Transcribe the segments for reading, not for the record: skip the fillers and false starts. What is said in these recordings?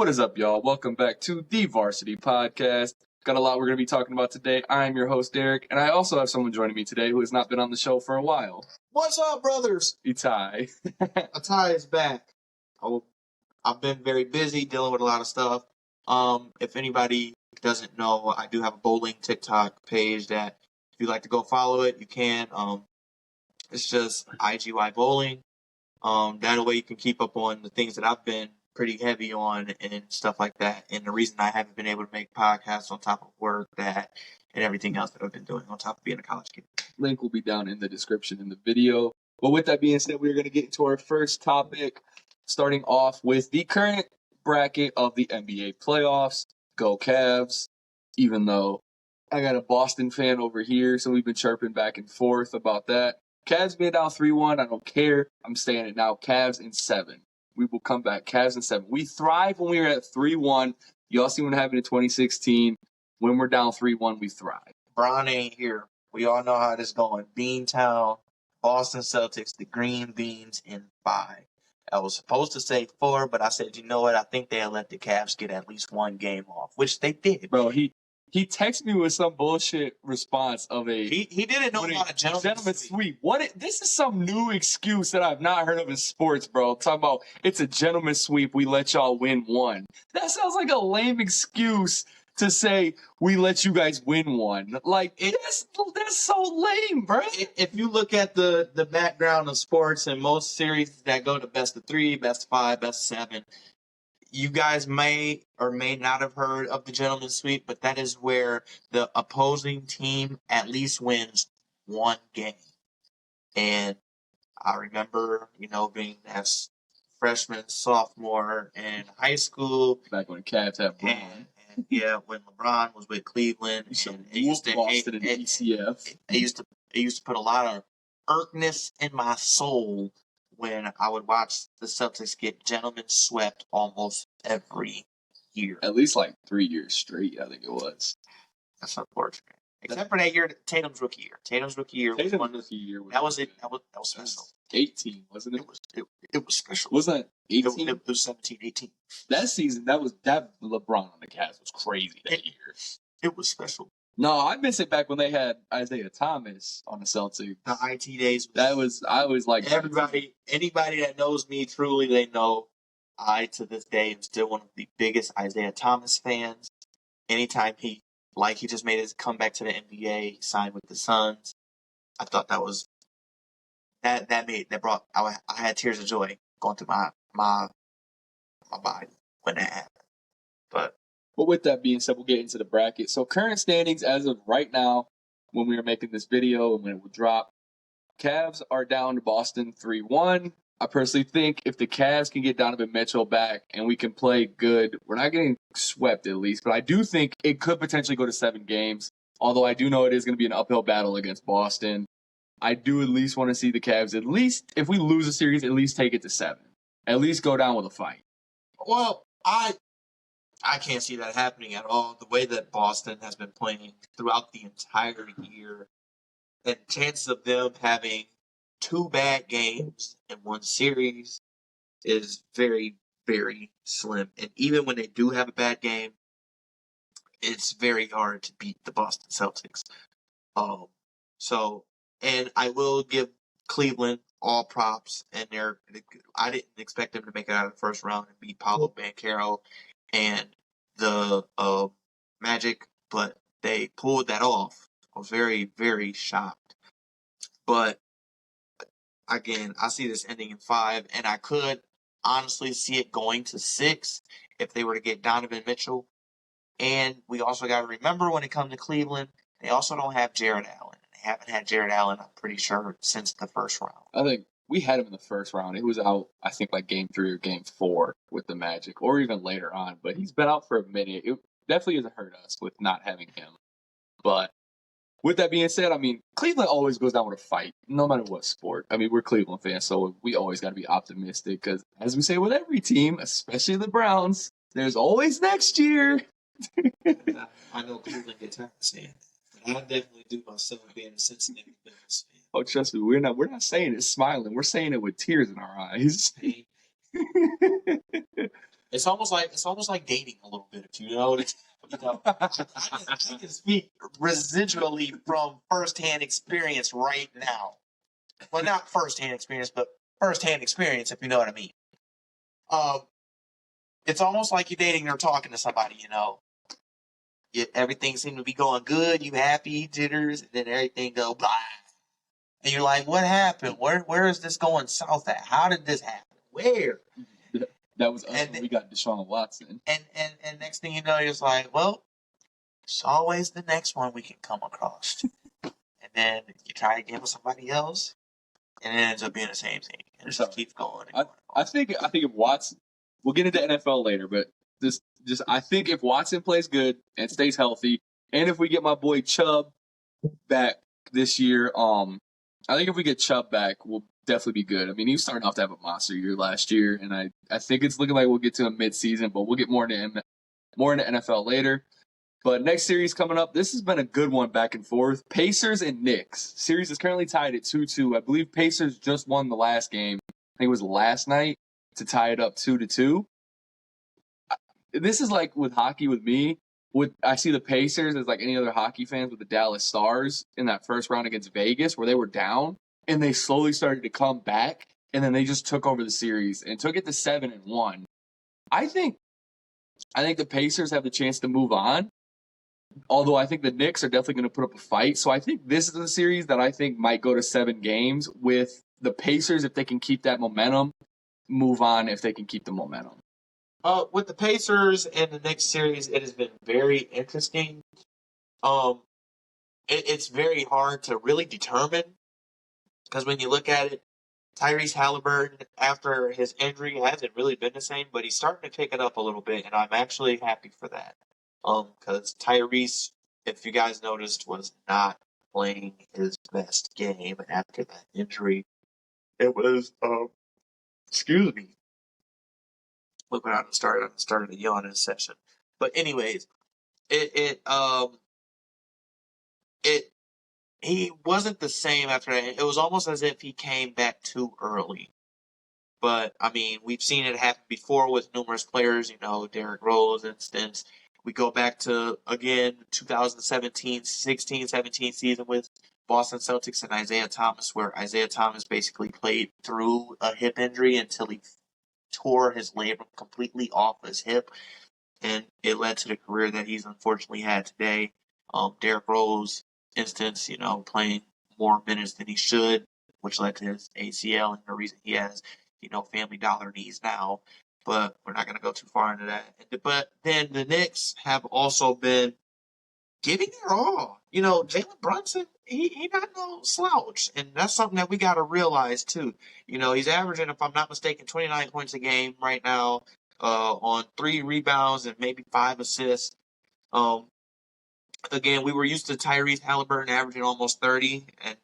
What is up, y'all? Welcome back to the Varsity podcast. Got a lot we're going to be talking about today. I'm your host, Derrick, and I also have someone joining me today who has not been on the show for a while. What's up, brothers? Itai. Itai is back. I've been very busy dealing with a lot of stuff. If anybody doesn't know, I do have a bowling TikTok page that if you'd like to go follow it, you can. It's just IGY Bowling. That way you can keep up on the things that I've been pretty heavy on and stuff like that. And the reason I haven't been able to make podcasts on top of work, that, and everything else that I've been doing on top of being a college kid. Link will be down in the description in the video. But with that being said, we're going to get into our first topic, starting off with the current bracket of the NBA playoffs. Go Cavs, even though I got a Boston fan over here, so we've been chirping back and forth about that. Cavs being down 3-1, I don't care. I'm saying it now. Cavs in 7. We will come back. Cavs in 7. We thrive when we are at 3-1. Y'all see what happened in 2016. When we're down 3-1, we thrive. Bron ain't here. We all know how this going. Beantown, Boston Celtics, the Green Beans in 5. I was supposed to say 4, but I said, you know what? I think they'll let the Cavs get at least one game off, which they did. Bro, he texted me with some bullshit response of a... He didn't know about a gentleman's sweep. This is some new excuse that I've not heard of in sports, bro. Talking about it's a gentleman's sweep, we let y'all win one. That sounds like a lame excuse to say we let you guys win one. Like, that's so lame, bro. If you look at the background of sports and most series that go to best of 3, best of 5, best of 7, you guys may or may not have heard of the gentleman's sweep, but that is where the opposing team at least wins one game. And I remember, being as freshman, sophomore in high school. Back when the Cavs had Bron. And yeah, when LeBron was with Cleveland. And it used to Boston and ECF. It used to put a lot of irkness in my soul when I would watch the Celtics get gentlemen swept almost every year. At least like 3 years straight, I think it was. That's unfortunate. Except for that year, Tatum's rookie year. Tatum's rookie year was that was it. That was special. 18, wasn't it? It was special. Wasn't that 18? It was 17, 18. That season, that LeBron on the Cavs was crazy that year. It was special. No, I miss it back when they had Isaiah Thomas on the Celtics. The IT days. I was like anybody that knows me truly, they know I to this day am still one of the biggest Isaiah Thomas fans. Anytime he just made his comeback to the NBA, signed with the Suns, I thought that was that brought I had tears of joy going through my body when that happened. But with that being said, we'll get into the bracket. So current standings as of right now, when we are making this video and when it will drop, Cavs are down to Boston 3-1. I personally think if the Cavs can get Donovan Mitchell back and we can play good, we're not getting swept at least, but I do think it could potentially go to 7 games, although I do know it is going to be an uphill battle against Boston. I do at least want to see the Cavs, at least if we lose a series, at least take it to 7. At least go down with a fight. Well, I can't see that happening at all. The way that Boston has been playing throughout the entire year, and chances of them having 2 bad games in one series is very, very slim. And even when they do have a bad game, it's very hard to beat the Boston Celtics. And I will give Cleveland all props, and I didn't expect them to make it out of the first round and beat Paolo Banchero and the Magic, but they pulled that off. I was very, very shocked. But again, I see this ending in 5, and I could honestly see it going to 6 if they were to get Donovan Mitchell. And we also got to remember when it comes to Cleveland, they also don't have Jared Allen. They haven't had Jared Allen, I'm pretty sure, since the first round. I think we had him in the first round. He was out, I think, like game 3 or game 4 with the Magic, or even later on. But he's been out for a minute. It definitely doesn't hurt us with not having him. But with that being said, I mean, Cleveland always goes down with a fight, no matter what sport. I mean, we're Cleveland fans, so we always got to be optimistic because, as we say with every team, especially the Browns, there's always next year. I know Cleveland gets tired of saying that. I definitely do myself being a Cincinnati Bengals fan. Oh, trust me, we're not saying it smiling. We're saying it with tears in our eyes. It's almost like dating a little bit. If you notice, I can speak residually from firsthand experience right now. Well, not firsthand experience, but firsthand experience, if you know what I mean. It's almost like you're dating or talking to somebody. Everything seems to be going good. You happy, jitters, and then everything go blah. And you're like, what happened? Where is this going south at? How did this happen? Where? That was us when we got Deshaun Watson. And next thing you know, you're just like, well, it's always the next one we can come across. And then you try again with somebody else, and it ends up being the same thing. And it just keeps going. I think if Watson, we'll get into NFL later, but I think if Watson plays good and stays healthy, and if we get my boy Chubb back this year, I think if we get Chubb back, we'll definitely be good. I mean, he was starting off to have a monster year last year, and I think it's looking like we'll get to a mid-season, but we'll get more into NFL later. But next series coming up, this has been a good one back and forth. Pacers and Knicks. Series is currently tied at 2-2. I believe Pacers just won the last game. I think it was last night to tie it up 2-2. This is like with hockey with me. I see the Pacers as like any other hockey fans with the Dallas Stars in that first round against Vegas where they were down and they slowly started to come back and then they just took over the series and took it to 7-1. I think the Pacers have the chance to move on. Although I think the Knicks are definitely going to put up a fight. So I think this is a series that I think might go to 7 games with the Pacers, if they can keep that momentum, move on if they can keep the momentum. With the Pacers and the Knicks series, it has been very interesting. It's very hard to really determine because when you look at it, Tyrese Halliburton, after his injury, hasn't really been the same, but he's starting to pick it up a little bit, and I'm actually happy for that. Because Tyrese, if you guys noticed, was not playing his best game after that injury. It was, excuse me. Look what I started a yawning session. But anyways, he wasn't the same after that. It was almost as if he came back too early. But, I mean, we've seen it happen before with numerous players, Derrick Rose instance. We go back to, again, 2017 season with Boston Celtics and Isaiah Thomas, where Isaiah Thomas basically played through a hip injury until he tore his labrum completely off his hip. And it led to the career that he's unfortunately had today. Derrick Rose instance, playing more minutes than he should, which led to his ACL and the reason he has, family dollar knees now. But we're not going to go too far into that. But then the Knicks have also been giving their all. Jalen Brunson, he not no slouch. And that's something that we got to realize, too. He's averaging, if I'm not mistaken, 29 points a game right now on 3 rebounds and maybe 5 assists. Again, we were used to Tyrese Halliburton averaging almost 30 and,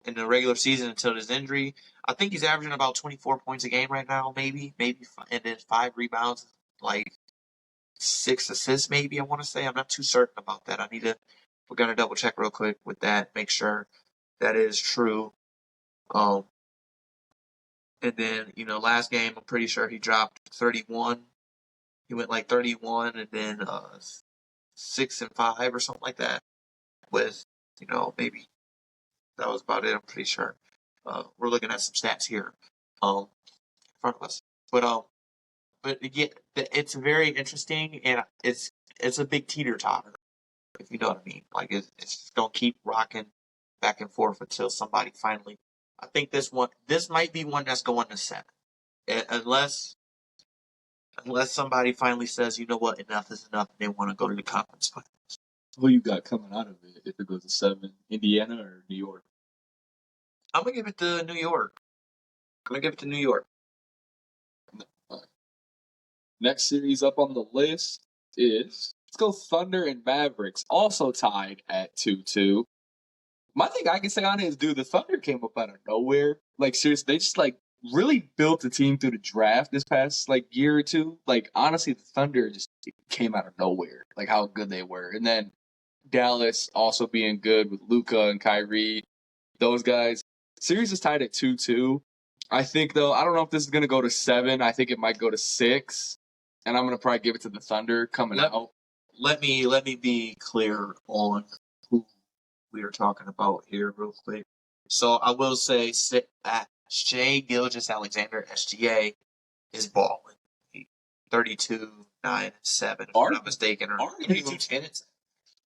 in the regular season until his injury. I think he's averaging about 24 points a game right now, maybe, and then 5 rebounds, like 6 assists, maybe, I want to say. I'm not too certain about that. We're going to double check real quick with that, make sure that is true. And then, last game, I'm pretty sure he dropped 31. He went like 31 and then 6 and 5 or something like that with, maybe that was about it. I'm pretty sure. We're looking at some stats here in front of us. But yeah, it's very interesting, and it's a big teeter-totter, if you know what I mean. Like, it's just going to keep rocking back and forth until somebody finally... I think this might be one that's going to 7. Unless somebody finally says, you know what, enough is enough, and they want to go to the conference finals. Who you got coming out of it if it goes to 7? Indiana or New York? I'm going to give it to New York. Next series up on the list is, let's go Thunder and Mavericks, also tied at 2-2. My thing I can say on it is, dude, the Thunder came up out of nowhere. Like, seriously, they just, really built the team through the draft this past, year or two. Like, honestly, the Thunder just came out of nowhere, how good they were. And then Dallas also being good with Luka and Kyrie, those guys. Series is tied at 2-2. I think, though, I don't know if this is going to go to 7. I think it might go to 6. and I'm gonna probably give it to the Thunder coming out. Let me be clear on who we are talking about here real quick. So I will say Shai Gilgeous-Alexander, SGA, is balling. 32, 9, 7, if I'm not mistaken, or 32, 10.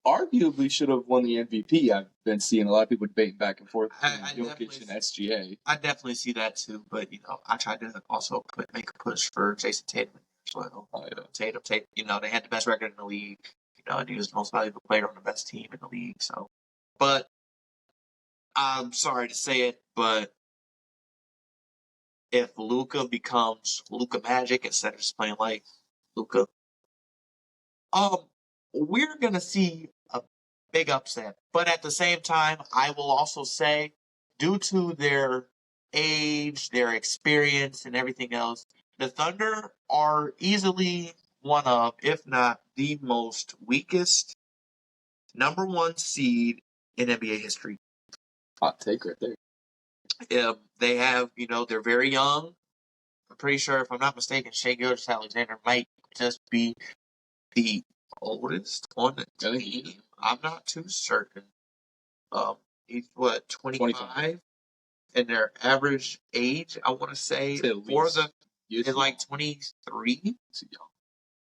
Arguably should have won the MVP. I've been seeing a lot of people debating back and forth between I Jokic and SGA. I definitely see that too, but I tried to also make a push for Jason Tatum as well. Oh, yeah. Tatum, they had the best record in the league. And he was the most valuable player on the best team in the league. So, but I'm sorry to say it, but if Luka becomes Luka Magic instead of just playing like Luka, we're gonna see a big upset. But at the same time, I will also say, due to their age, their experience, and everything else, the Thunder are easily one of, if not the most weakest number one seed in NBA history. Hot take right there. They have, they're very young. I'm pretty sure, if I'm not mistaken, Shai Gilgeous-Alexander might just be the oldest on the team. I'm not too certain. He's 25? And their average age, I want to say, is like 23.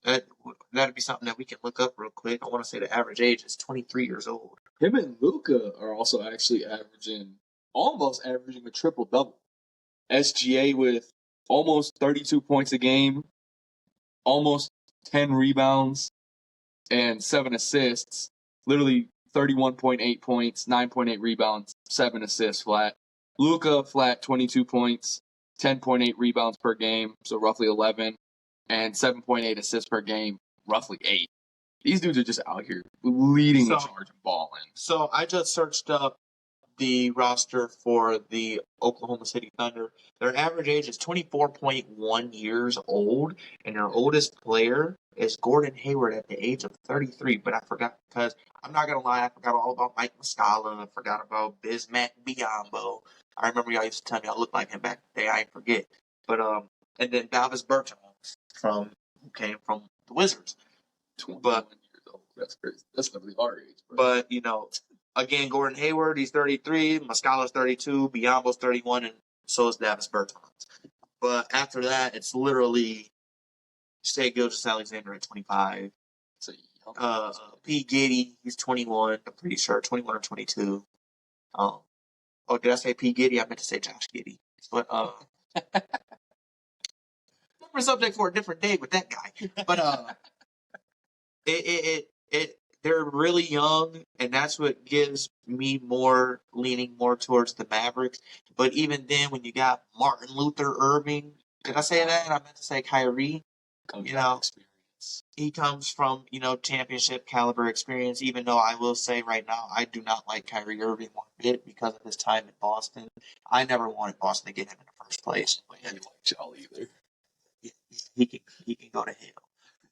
That'd be something that we can look up real quick. I want to say the average age is 23 years old. Him and Luka are also actually almost averaging a triple-double. SGA with almost 32 points a game, almost 10 rebounds, and 7 assists. Literally 31.8 points, 9.8 rebounds, 7 assists flat. Luka flat 22 points, 10.8 rebounds per game, so roughly 11, and 7.8 assists per game, roughly 8. These dudes are just out here leading the charge and balling. So I just searched up the roster for the Oklahoma City Thunder. Their average age is 24.1 years old, and their oldest player is Gordon Hayward at the age of 33. But I forgot, because I'm not going to lie, I forgot all about Mike Muscala. I forgot about Bismack Biyombo. I remember y'all used to tell me I looked like him back in the day. I ain't forget. But, and then Davis Bertans who came from the Wizards. 21 years old. That's crazy. That's literally our age. Bro. But, again, Gordon Hayward, he's 33. Muscala's 32. Biyombo's 31. And so is Davis Bertans. But after that, it's literally Shai Gilgeous-Alexander at 25. P. Giddy, he's 21. I'm pretty sure 21 or 22. Did I say P. Giddy? I meant to say Josh Giddy. But different subject for a different day with that guy. But they're really young, and that's what gives me leaning more towards the Mavericks. But even then, when you got Martin Luther Irving, did I say that? I meant to say Kyrie. Experience. He comes from, championship caliber experience, even though I will say right now, I do not like Kyrie Irving one bit because of his time in Boston. I never wanted Boston to get him in the first place. I didn't like Jolly either. He can go to hell.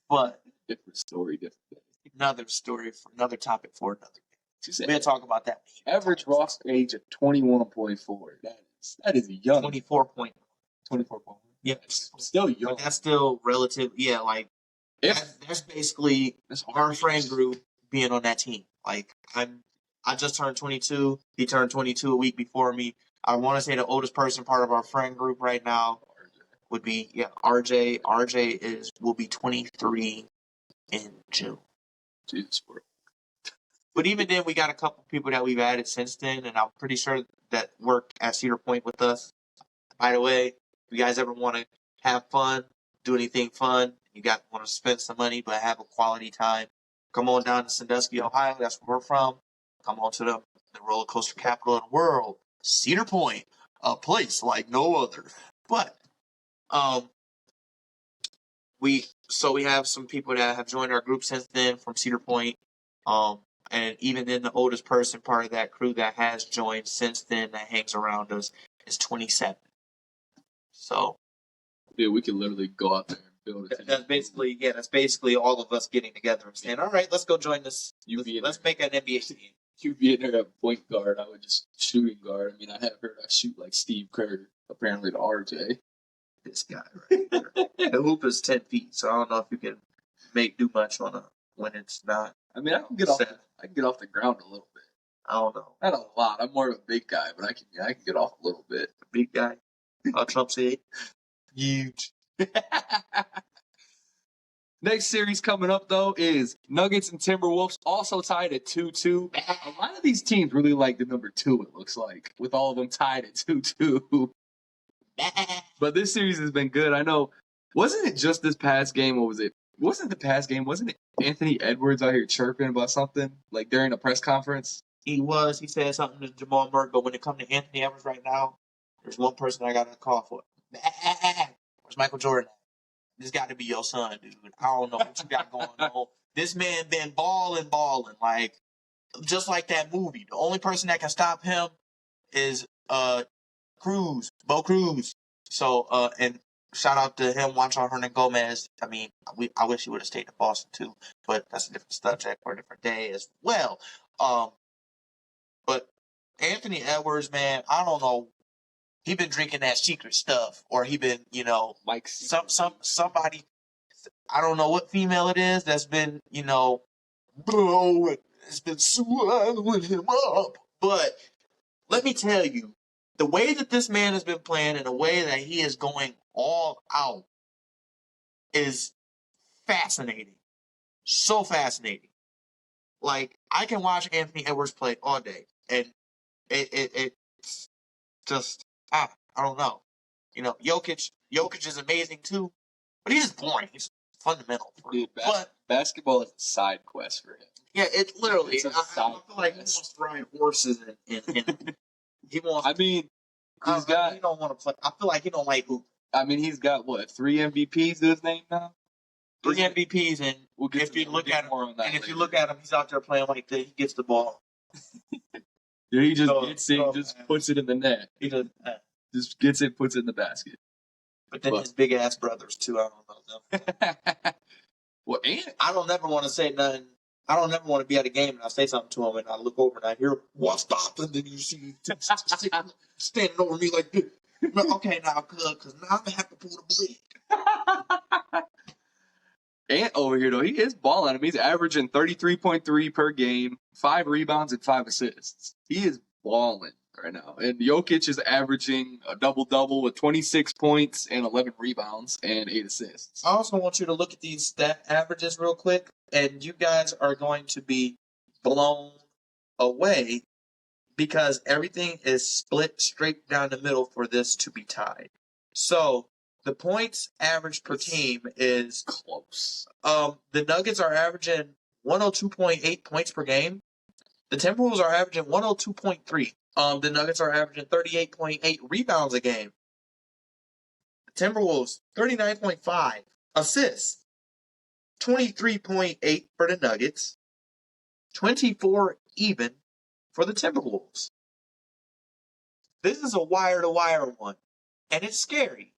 But different story, different day. Another story for another topic for another day. We'll talk about that. Average roster age of 21.4. That is young. 24.1. 24.1. Yeah, still young. But that's still relative. Yeah, that's basically our friend group being on that team. I just turned 22. He turned 22 a week before me. I want to say the oldest person part of our friend group right now would be RJ. RJ will be 23 in June. Jesus. But even then, we got a couple people that we've added since then, and I'm pretty sure that worked at Cedar Point with us. By the way, if you guys ever want to have fun, do anything fun, want to spend some money but have a quality time, come on down to Sandusky, Ohio. That's where we're from. Come on to the roller coaster capital of the world, Cedar Point, a place like no other. But we have some people that have joined our group since then from Cedar Point. And even then, the oldest person part of that crew that has joined since then that hangs around us is 27. So, yeah, we can literally go out there and build it. That's basically all of us getting together and saying, all right, let's go join this. Let's make an NBA team. You'd be in there at point guard. I would just shooting guard. I mean, I have heard I shoot like Steve Kerr, apparently to RJ. This guy right here. The hoop is 10 feet, so I don't know if you can do much on when it's not. I mean, I can get off the ground a little bit. I don't know. Not a lot. I'm more of a big guy, but I can get off a little bit. Big guy. Trump said. Huge. Next series coming up, though, is Nuggets and Timberwolves, also tied at 2-2. A lot of these teams really like the number 2, it looks like, with all of them tied at 2-2. But this series has been good. I know, wasn't it just this past game? What was it? Wasn't the past game? Wasn't it Anthony Edwards out here chirping about something, like during a press conference? He was. He said something to Jamal Murray, but when it comes to Anthony Edwards right now, there's one person I got to call for. Where's Michael Jordan? This got to be your son, dude. I don't know what you got going on. This man been balling, like just like that movie. The only person that can stop him is Bo Cruz. So and shout out to him, Juancho Hernan-Gomez. I mean, I wish he would have stayed in Boston too, but that's a different subject for a different day as well. But Anthony Edwards, man, I don't know. He been drinking that secret stuff, or he been, like somebody. I don't know what female it is that's been, bro, it's been swallowing him up. But let me tell you, the way that this man has been playing and the way that he is going all out is fascinating. So fascinating. Like, I can watch Anthony Edwards play all day, and it's just, I don't know. Jokic is amazing too, but he's just boring. He's fundamental. Dude, basketball is a side quest for him. Yeah, it literally. It's a I side feel like he wants to ride horses and he wants. I mean, he don't want to play. I feel like he don't like hoop. I mean, he's got what, 3 MVPs to his name now? 3 MVPs, and if you look at him, he's out there playing like that. He gets the ball. Dude, he just gets it, just puts it in the net. He just gets it, puts it in the basket. But then his big ass brothers too. I don't know them. Well, and I don't never want to say nothing. I don't never want to be at a game and I say something to him and I look over and I hear "What's stop?" and then you see standing over me like this. Okay, now because now I'm gonna have to pull the blade. Ant over here though, he is balling. I mean, he's averaging 33.3 per game, 5 rebounds and 5 assists. He is balling right now. And Jokic is averaging a double-double with 26 points and 11 rebounds and 8 assists. I also want you to look at these stat averages real quick, and you guys are going to be blown away because everything is split straight down the middle for this to be tied. So the points average per team is close. The Nuggets are averaging 102.8 points per game. The Timberwolves are averaging 102.3. The Nuggets are averaging 38.8 rebounds a game. The Timberwolves, 39.5 assists. 23.8 for the Nuggets. 24 even for the Timberwolves. This is a wire-to-wire one, and it's scary.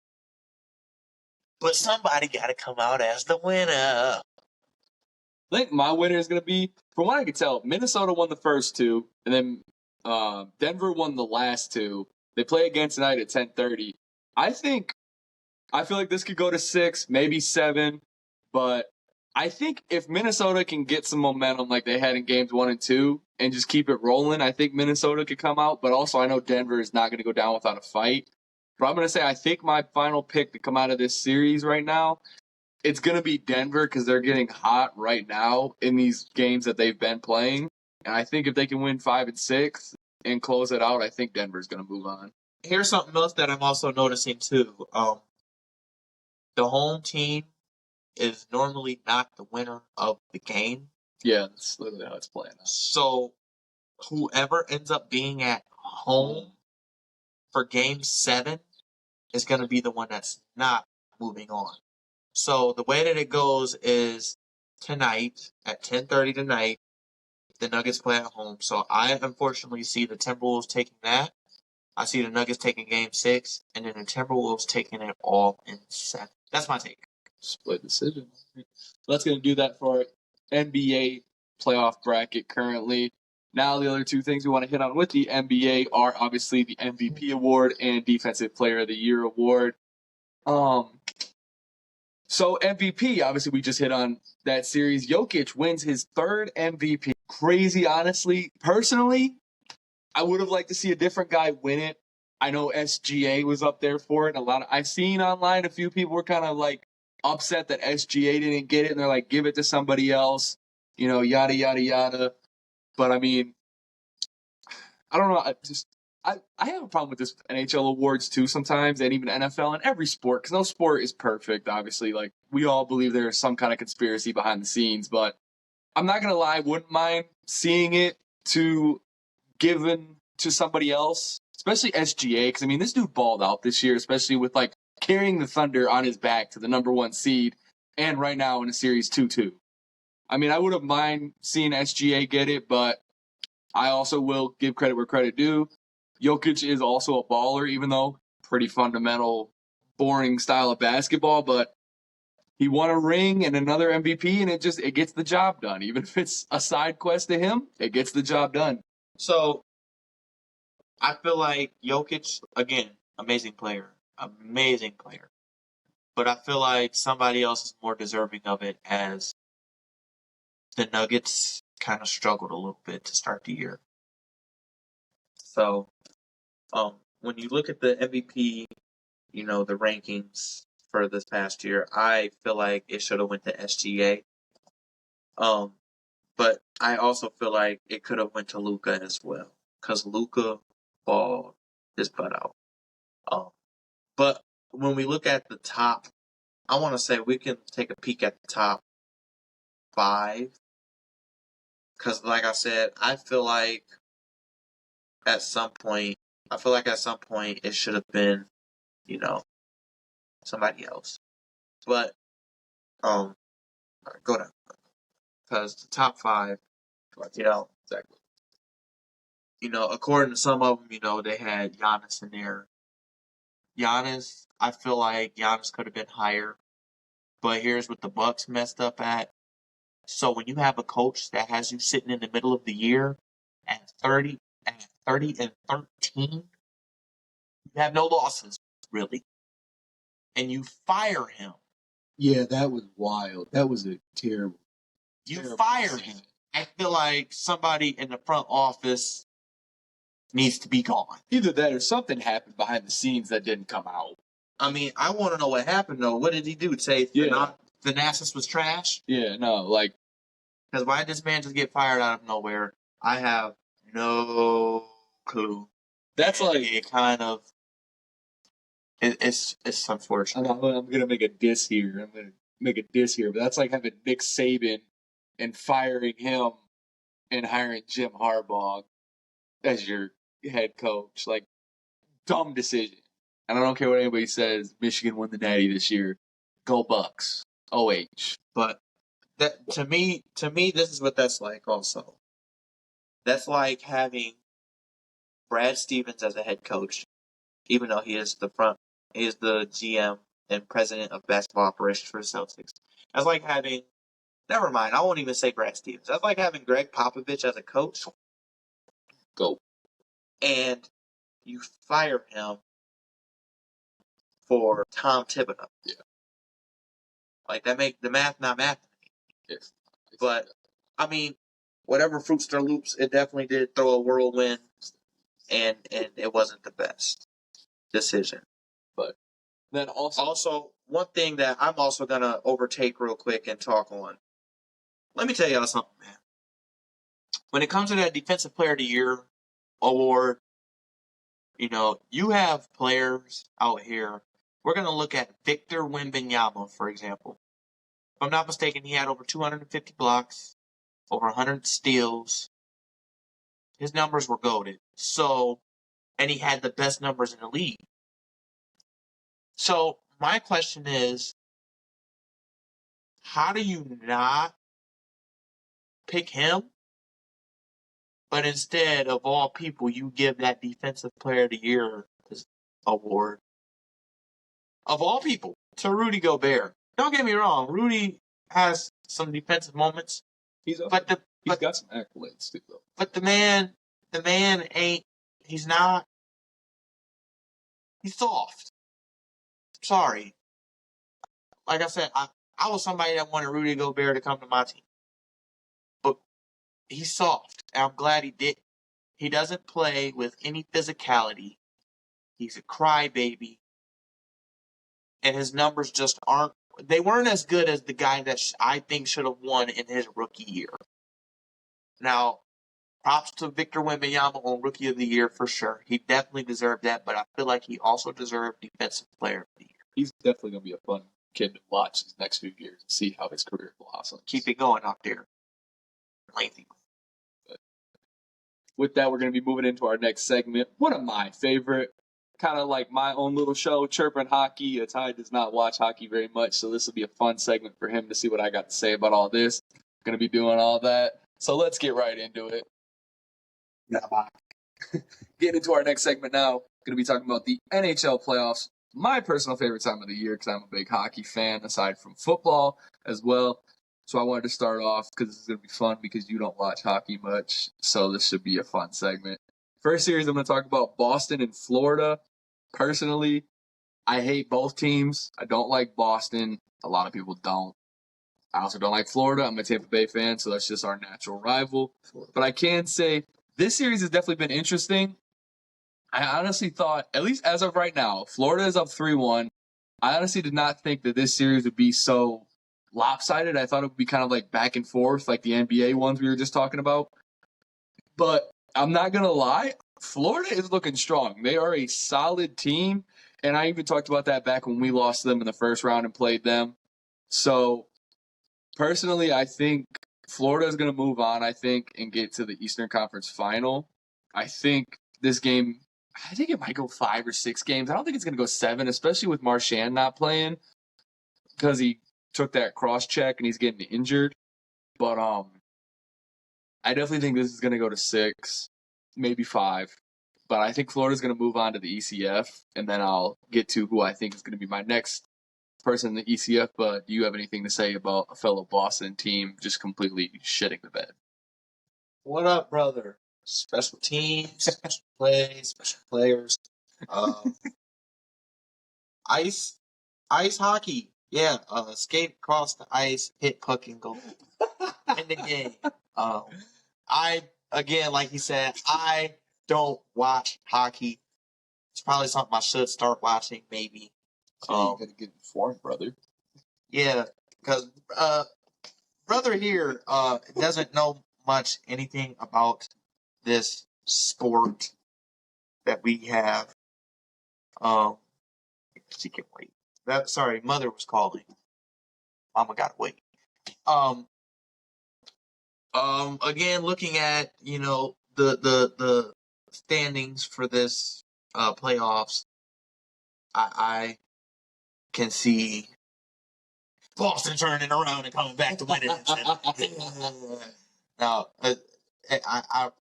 But somebody got to come out as the winner. I think my winner is going to be, from what I can tell, Minnesota won the first 2, and then Denver won the last 2. They play again tonight at 10:30. I feel like this could go to 6, maybe 7, but I think if Minnesota can get some momentum like they had in games 1 and 2 and just keep it rolling, I think Minnesota could come out. But also I know Denver is not going to go down without a fight. But I'm going to say I think my final pick to come out of this series right now, it's going to be Denver because they're getting hot right now in these games that they've been playing. And I think if they can win 5 and 6 and close it out, I think Denver's going to move on. Here's something else that I'm also noticing too. The home team is normally not the winner of the game. Yeah, that's literally how it's playing out. So whoever ends up being at home for game 7 is going to be the one that's not moving on. So the way that it goes is tonight at 10:30 tonight, the Nuggets play at home. So I unfortunately see the Timberwolves taking that. I see the Nuggets taking game 6, and then the Timberwolves taking it all in 7. That's my take. Split decision. That's going to do that for our NBA playoff bracket currently. Now the other 2 things we want to hit on with the NBA are obviously the MVP award and Defensive Player of the Year award. So MVP, obviously, we just hit on that series. Jokic wins his third MVP. Crazy, honestly. Personally, I would have liked to see a different guy win it. I know SGA was up there for it. I've seen online a few people were kind of like upset that SGA didn't get it, and they're like, give it to somebody else, yada yada yada. But I mean, I don't know. I have a problem with this NHL awards too sometimes, and even NFL and every sport, because no sport is perfect. Obviously, like we all believe there is some kind of conspiracy behind the scenes, but I'm not gonna lie, I wouldn't mind seeing it given to somebody else, especially SGA, because I mean this dude balled out this year, especially with like carrying the Thunder on his back to the number 1 seed, and right now in a series 2-2. I mean, I would have mind seeing SGA get it, but I also will give credit where credit due. Jokic is also a baller, even though pretty fundamental, boring style of basketball, but he won a ring and another MVP, and it gets the job done. Even if it's a side quest to him, it gets the job done. So I feel like Jokic, again, amazing player. But I feel like somebody else is more deserving of it, as the Nuggets kind of struggled a little bit to start the year. So when you look at the MVP, the rankings for this past year, I feel like it should have went to SGA. But I also feel like it could have went to Luka as well, because Luka balled his butt out. But when we look at the top, I want to say we can take a peek at the top 5, because like I said, I feel like at some point it should have been, somebody else. But go down, because the top 5, Exactly. according to some of them, they had Giannis in there. Giannis, I feel like Giannis could have been higher, but here's what the Bucks messed up at. So when you have a coach that has you sitting in the middle of the year at 30 and 13, you have no losses, really, and you fire him. Yeah, that was wild. That was a terrible. You fire him. I feel like somebody in the front office needs to be gone. Either that or something happened behind the scenes that didn't come out. I mean, I want to know what happened, though. What did he do? Say Thanasis was trash? Yeah, no, like... Because why did this man just get fired out of nowhere? I have no clue. That's and like... It kind of... It's unfortunate. I'm going to make a diss here. But that's like having Nick Saban and firing him and hiring Jim Harbaugh as your head coach. Like, dumb decision. And I don't care what anybody says. Michigan won the Natty this year. Go Bucks. OH. But that to me, this is what that's like. Also, that's like having Brad Stevens as a head coach, even though he is the GM and president of basketball operations for the Celtics. That's like having... Never mind, I won't even say Brad Stevens. That's like having Greg Popovich as a coach. Go. And you fire him for Tom Thibodeau. Yeah. Like, that make the math not math to me. Yes. But, I mean, whatever fruits or loops, it definitely did throw a whirlwind, and it wasn't the best decision. But then also, one thing that I'm also going to overtake real quick and talk on. Let me tell y'all something, man. When it comes to that Defensive Player of the Year award, you have players out here. We're going to look at Victor Wembanyama, for example. If I'm not mistaken, he had over 250 blocks, over 100 steals. His numbers were goated. And he had the best numbers in the league. So my question is, how do you not pick him, but instead of all people, you give that Defensive Player of the Year award, of all people, to Rudy Gobert? Don't get me wrong, Rudy has some defensive moments. He's got some accolades too, though. But the man ain't. He's not. He's soft. sorry. Like I said, I was somebody that wanted Rudy Gobert to come to my team. But he's soft, and I'm glad he did. He doesn't play with any physicality. He's a crybaby. And his numbers just aren't. They weren't as good as the guy that I think should have won in his rookie year. Now, props to Victor Wembanyama on Rookie of the Year for sure. He definitely deserved that, but I feel like he also deserved Defensive Player of the Year. He's definitely going to be a fun kid to watch these next few years and see how his career blossoms. Keep it going out there. Lazy. With that, we're going to be moving into our next segment. One of my favorite, kind of like my own little show, Chirping Hockey. Itai does not watch hockey very much, so this will be a fun segment for him to see what I got to say about all this. Going to be doing all that. So let's get right into it. Getting into our next segment now, going to be talking about the NHL playoffs. My personal favorite time of the year because I'm a big hockey fan, aside from football as well. So I wanted to start off because this is going to be fun because you don't watch hockey much. So this should be a fun segment. First series, I'm going to talk about Boston and Florida. Personally, I hate both teams. I don't like Boston. A lot of people don't. I also don't like Florida. I'm a Tampa Bay fan, so that's just our natural rival. But I can say this series has definitely been interesting. I honestly thought, at least as of right now, Florida is up 3-1. I honestly did not think that this series would be so lopsided. I thought it would be kind of like back and forth, like the NBA ones we were just talking about. But I'm not going to lie, Florida is looking strong. They are a solid team, and I even talked about that back when we lost them in the first round and played them. So, personally, I think Florida is going to move on, and get to the Eastern Conference Final. I think this game, I think it might go 5 or 6 games. I don't think it's going to go 7, especially with Marchand not playing because he took that cross check and he's getting injured. But I definitely think this is going to go to 6, maybe 5. But I think Florida's going to move on to the ECF, and then I'll get to who I think is going to be my next person in the ECF. But do you have anything to say about a fellow Boston team just completely shitting the bed? What up, brother? Special teams, special plays, special players. Ice hockey. Yeah, skate across the ice, hit puck and goal. In the game. Again, like he said, I don't watch hockey. It's probably something I should start watching, maybe. You gotta get informed, brother. Yeah, because brother here doesn't know much anything about this sport that we have. She can wait. Sorry, mother was calling. Mama gotta wait. Again, looking at the standings for this playoffs, I can see Boston turning around and coming back to win it. Now,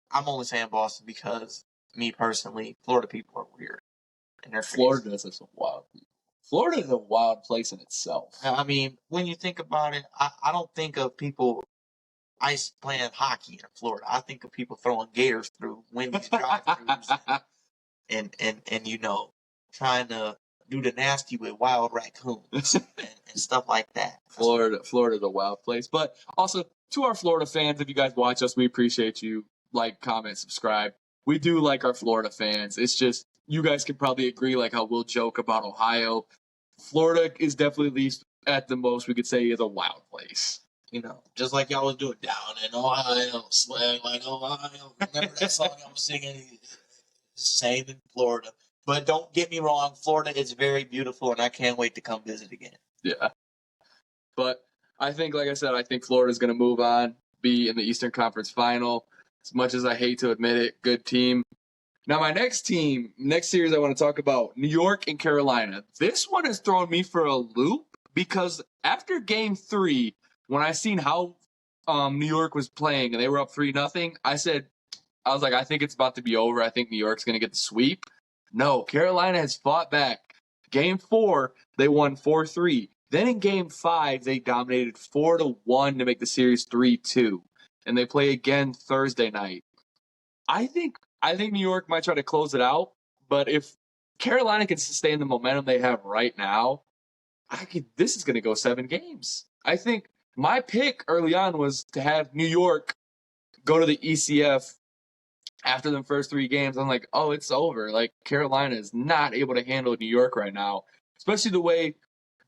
I'm only saying Boston because me personally, Florida people are weird. And they're Florida is some wild people. Florida is a wild place in itself. I mean, when you think about it, I don't think of people ice playing hockey in Florida. I think of people throwing gators through Wendy's drive-thrus and trying to do the nasty with wild raccoons and stuff like that. Florida's a wild place. But also, to our Florida fans, if you guys watch us, we appreciate you. Like, comment, subscribe. We do like our Florida fans. It's just, you guys can probably agree, like how we'll joke about Ohio. Florida is definitely, at least at the most, we could say is a wild place. Just like y'all was doing down in Ohio, slang like Ohio. Remember that song I was singing? Same in Florida. But don't get me wrong, Florida is very beautiful, and I can't wait to come visit again. Yeah. But I think, like I said, I think Florida's going to move on, be in the Eastern Conference Final. As much as I hate to admit it, good team. Now, my next series I want to talk about, New York and Carolina. This one has thrown me for a loop because after Game 3, when I seen how New York was playing and they were up 3-0, I was like, I think it's about to be over. I think New York's going to get the sweep. No, Carolina has fought back. Game 4, they won 4-3. Then in Game 5, they dominated 4-1 to make the series 3-2. And they play again Thursday night. I think New York might try to close it out, but if Carolina can sustain the momentum they have right now, this is going to go 7 games. I think my pick early on was to have New York go to the ECF after the first 3 games. I'm like, oh, it's over. Like, Carolina is not able to handle New York right now, especially the way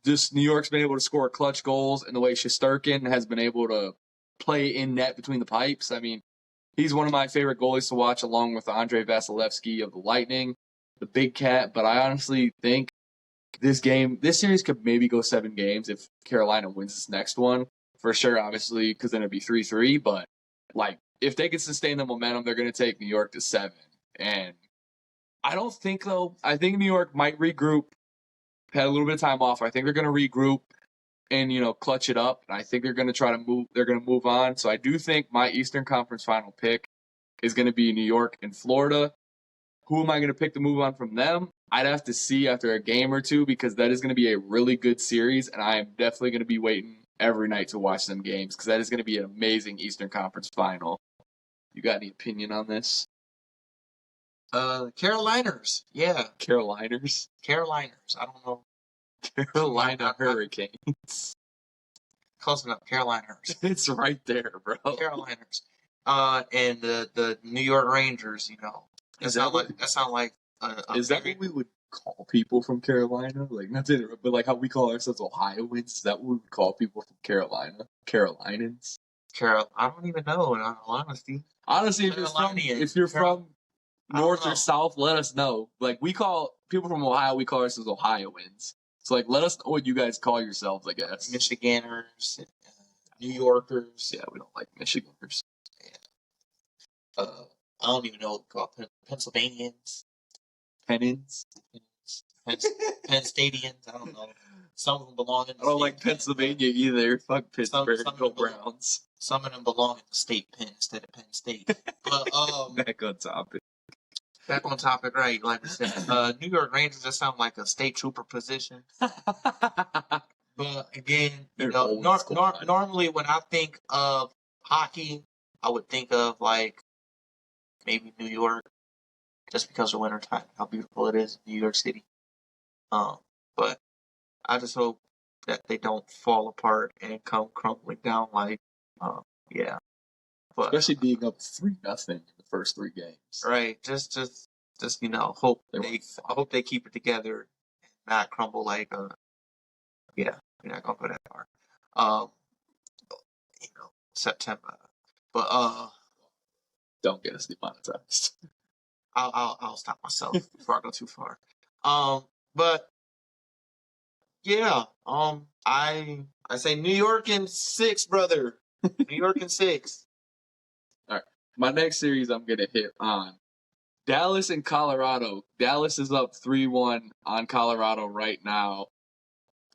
just New York's been able to score clutch goals and the way Shesterkin has been able to play in net between the pipes. I mean, he's one of my favorite goalies to watch, along with Andrei Vasilevsky of the Lightning, the Big Cat. But I honestly think this series could maybe go 7 games if Carolina wins this next one. For sure, obviously, because then it'd be 3-3. But, like, if they can sustain the momentum, they're going to take New York to 7. And I don't think, though, I think New York might regroup. Had a little bit of time off. I think they're going to regroup and, clutch it up. And I think they're going to try to move. They're going to move on. So I do think my Eastern Conference final pick is going to be New York and Florida. Who am I going to pick to move on from them? I'd have to see after a game or two, because that is going to be a really good series. And I am definitely going to be waiting every night to watch them games, because that is going to be an amazing Eastern Conference final. You got any opinion on this? Caroliners. Yeah. Caroliners? Caroliners. I don't know. Carolina Hurricanes. Close enough. Caroliners. It's right there, bro. Caroliners. And the New York Rangers, That sound like is that what we would call people from Carolina? Like, not to interrupt, but like how we call ourselves Ohioans? Is that what we would call people from Carolina? Carolinans? I don't even know, in all honesty. Honestly, if you're from North or South, let us know. Like, we call people from Ohio, we call ourselves Ohioans. So, like, let us know what you guys call yourselves, I guess. Michiganders, New Yorkers. Yeah, we don't like Michiganders. Yeah. I don't even know what we call Pennsylvanians. Pennants? Penn Stadians. I don't know. Some of them belong in the I don't like Pennsylvania either. Fuck Pittsburgh. Go Browns. Some of them belong in the state Penn instead of Penn State. But back on topic. Back on topic, right? Like we said, New York Rangers just sound like a state trooper position. But again, normally when I think of hockey, I would think of like maybe New York, just because of wintertime, how beautiful it is in New York City. But I just hope that they don't fall apart and come crumbling down like, yeah. But, especially being up 3-0 in the first 3 games. Right. Just hope I hope they keep it together and not crumble like, yeah, we're not gonna go that far. September. But don't get us demonetized. I'll stop myself before I go too far. But yeah, I say New York in 6, brother. New York in 6. All right. My next series I'm gonna hit on Dallas and Colorado. Dallas is up 3-1 on Colorado right now.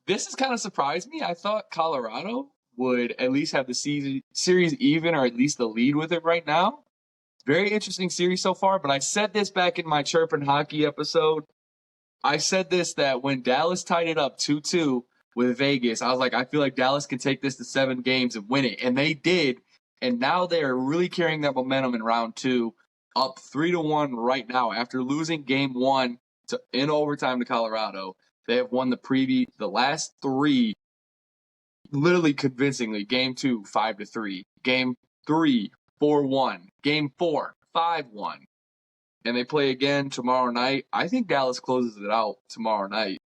This has kind of surprised me. I thought Colorado would at least have the series even, or at least the lead with it right now. Very interesting series so far, but I said this back in my Chirpin' Hockey episode. I said this, that when Dallas tied it up 2-2 with Vegas, I was like, I feel like Dallas can take this to 7 games and win it. And they did. And now they are really carrying that momentum in round 2, up 3-1 right now. After losing game 1 in overtime to Colorado, they have won the last 3 literally convincingly. Game 2, 5-3. Game 3, 4-1. Game 4, 5-1. And they play again tomorrow night. I think Dallas closes it out tomorrow night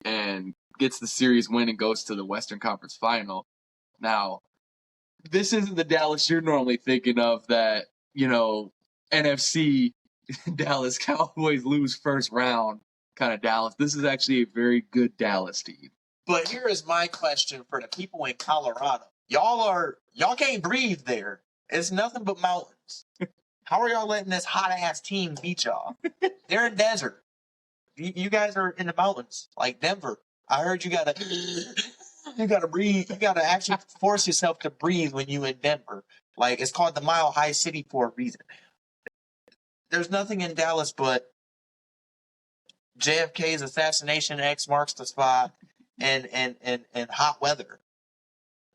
and gets the series win and goes to the Western Conference Final. Now, this isn't the Dallas you're normally thinking of, that, NFC Dallas Cowboys lose first round kind of Dallas. This is actually a very good Dallas team. But here is my question for the people in Colorado. Y'all can't breathe there. It's nothing but mountains. How are y'all letting this hot-ass team beat y'all? They're in desert. You guys are in the mountains, like Denver. I heard you gotta breathe. You gotta actually force yourself to breathe when you in Denver. Like, it's called the Mile High City for a reason. There's nothing in Dallas but JFK's assassination, X marks the spot, and hot weather.